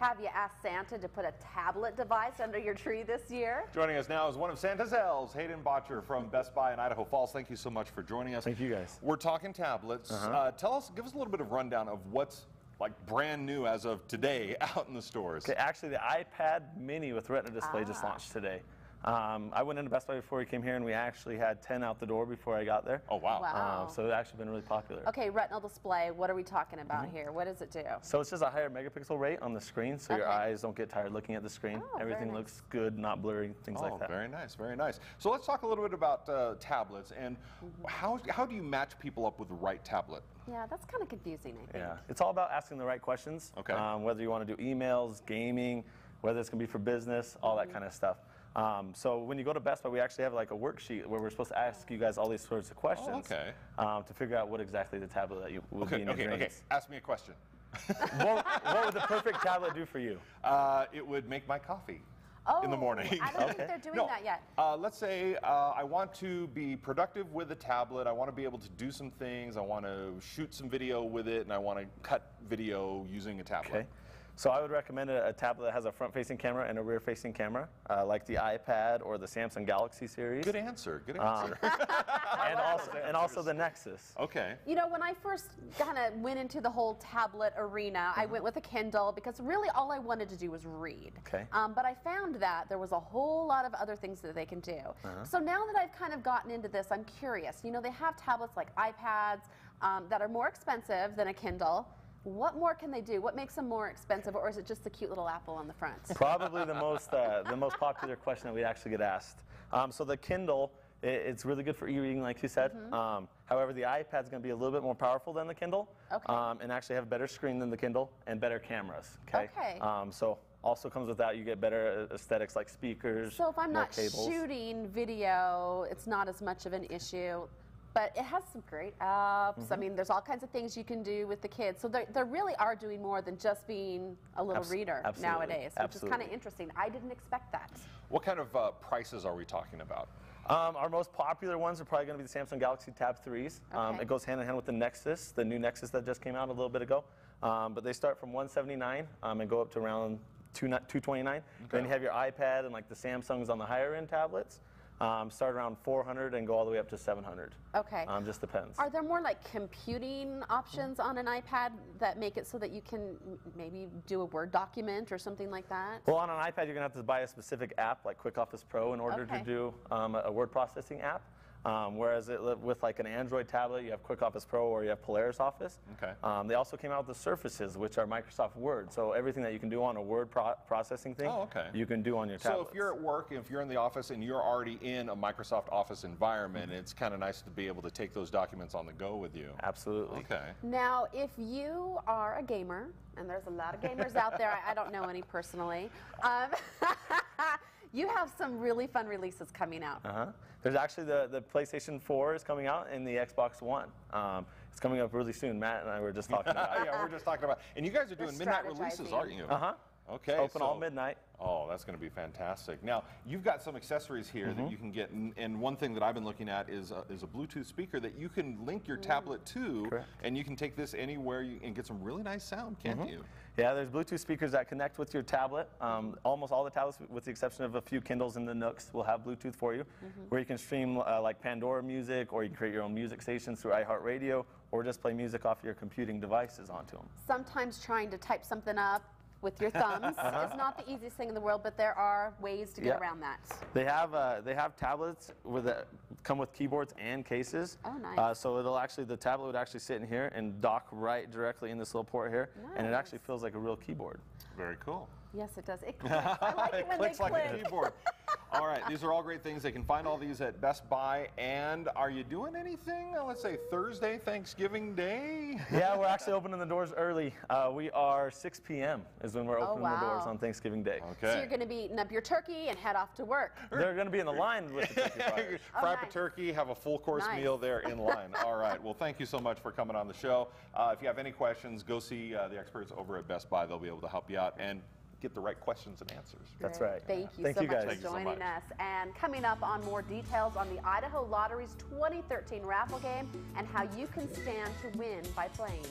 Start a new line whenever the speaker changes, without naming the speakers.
Have you asked Santa to put a tablet device under your tree this year?
Joining us now is one of Santa's elves, Hayden Bottcher from Best Buy in Idaho Falls. Thank you so much for joining us.
Thank you, guys.
We're talking tablets. Give us a little bit of rundown of what's like brand new as of today out in the stores.
Okay, actually, the iPad mini with Retina display just launched today. I went into Best Buy before we came here, and we actually had 10 out the door before I got there.
Oh, wow.
Wow.
So it's actually been really popular.
Okay, retinal display, what are we talking about here? What does it do?
So it's just a higher megapixel rate on the screen, so your eyes don't get tired looking at the screen.
Oh,
Everything looks good, not blurry, things like that.
Very nice, very nice. So let's talk a little bit about tablets and how do you match people up with the right tablet?
Yeah, that's kind of confusing, I think.
Yeah, it's all about asking the right questions.
Okay.
Whether you want to do emails, gaming, whether it's going to be for business, all that kind of stuff. So when you go to Best Buy, we actually have like a worksheet where we're supposed to ask you guys all these sorts of questions to figure out what exactly the tablet that you will be in your dreams.
Okay, ask me a question.
What would the perfect tablet do for you?
It would make my coffee.
Oh,
in the morning.
I don't think they're doing that yet.
Let's say I want to be productive with a tablet. I want to be able to do some things. I want to shoot some video with it, and I want to cut video using a tablet.
Okay. So I would recommend a tablet that has a front-facing camera and a rear-facing camera, like the iPad or the Samsung Galaxy series.
Good answer. Good answer.
and also the Nexus.
Okay.
You know, when I first kind of went into the whole tablet arena, I went with a Kindle because really all I wanted to do was read.
Okay.
But I found that there was a whole lot of other things that they can do. So now that I've kind of gotten into this, I'm curious. You know, they have tablets like iPads that are more expensive than a Kindle. What more can they do? What makes them more expensive, or is it just the cute little apple on the front?
Probably the most popular question that we actually get asked. So the Kindle, it's really good for e-reading, like you said. However, the iPad's going to be a little bit more powerful than the Kindle, and actually have a better screen than the Kindle and better cameras. Okay. So also comes with that, you get better aesthetics like speakers.
So if I'm not
cables.
shooting video, it's not as much of an issue. But it has some great apps. I mean, there's all kinds of things you can do with the kids. So they really are doing more than just being a little reader nowadays, which is kind of interesting. I didn't expect that.
What kind of prices are we talking about?
Our most popular ones are probably going to be the Samsung Galaxy Tab 3s. It goes hand in hand with the Nexus, the new Nexus that just came out a little bit ago. But they start from $179 and go up to around $229. Then you have your iPad and like the Samsungs on the higher end tablets. Start around $400 and go all the way up to $700.
Okay.
Just depends.
Are there more like computing options on an iPad that make it so that you can maybe do a Word document or something like that?
Well, on an iPad, you're going to have to buy a specific app like Quick Office Pro in order to do a word processing app. Whereas with like an Android tablet, you have Quick Office Pro or you have Polaris Office.
Okay.
They also came out with the Surfaces, which are Microsoft Word. So everything that you can do on a word processing thing, you can do on your tablet.
So if you're at work, if you're in the office and you're already in a Microsoft Office environment, it's kind of nice to be able to take those documents on the go with you.
Absolutely.
Okay.
Now, if you are a gamer, and there's a lot of gamers out there, I don't know any personally, you have some really fun releases coming out.
There's actually the PlayStation 4 is coming out and the Xbox One. It's coming up really soon. Matt and I were just talking about it.
Yeah, we're just talking about it. And you guys are doing midnight releases, aren't you? Okay.
Open all midnight.
Oh, that's going to be fantastic. Now, you've got some accessories here that you can get, and one thing that I've been looking at is a Bluetooth speaker that you can link your tablet to, and you can take this anywhere and get some really nice sound, can't you?
Yeah, there's Bluetooth speakers that connect with your tablet. Almost all the tablets, with the exception of a few Kindles and the Nooks, will have Bluetooth for you, where you can stream like Pandora music, or you can create your own music stations through iHeartRadio, or just play music off your computing devices onto them.
Sometimes trying to type something up with your thumbs is not the easiest thing in the world, but there are ways to get around that.
They have tablets that come with keyboards and cases.
Oh, nice.
So the tablet would actually sit in here and dock right directly in this little port here, and it actually feels like a real keyboard.
Very cool.
Yes, it does. It clicks. I like it when
clicks
they click.
like a keyboard. All right, these are all great things. They can find all these at Best Buy. And are you doing anything, let's say Thursday, Thanksgiving Day?
Yeah, we're actually opening the doors early. We are 6 p.m. is when we're opening the doors on Thanksgiving Day.
Okay.
So you're going to be eating up your turkey and head off to work.
They're going to be in the line with the turkey fryers.
Fry up a turkey, have a full course meal there in line. All right, well, thank you so much for coming on the show. If you have any questions, go see the experts over at Best Buy. They'll be able to help you out and get the right questions and answers.
That's right.
Thank you so much for joining us. And coming up on more details on the Idaho Lottery's 2013 raffle game and how you can stand to win by playing.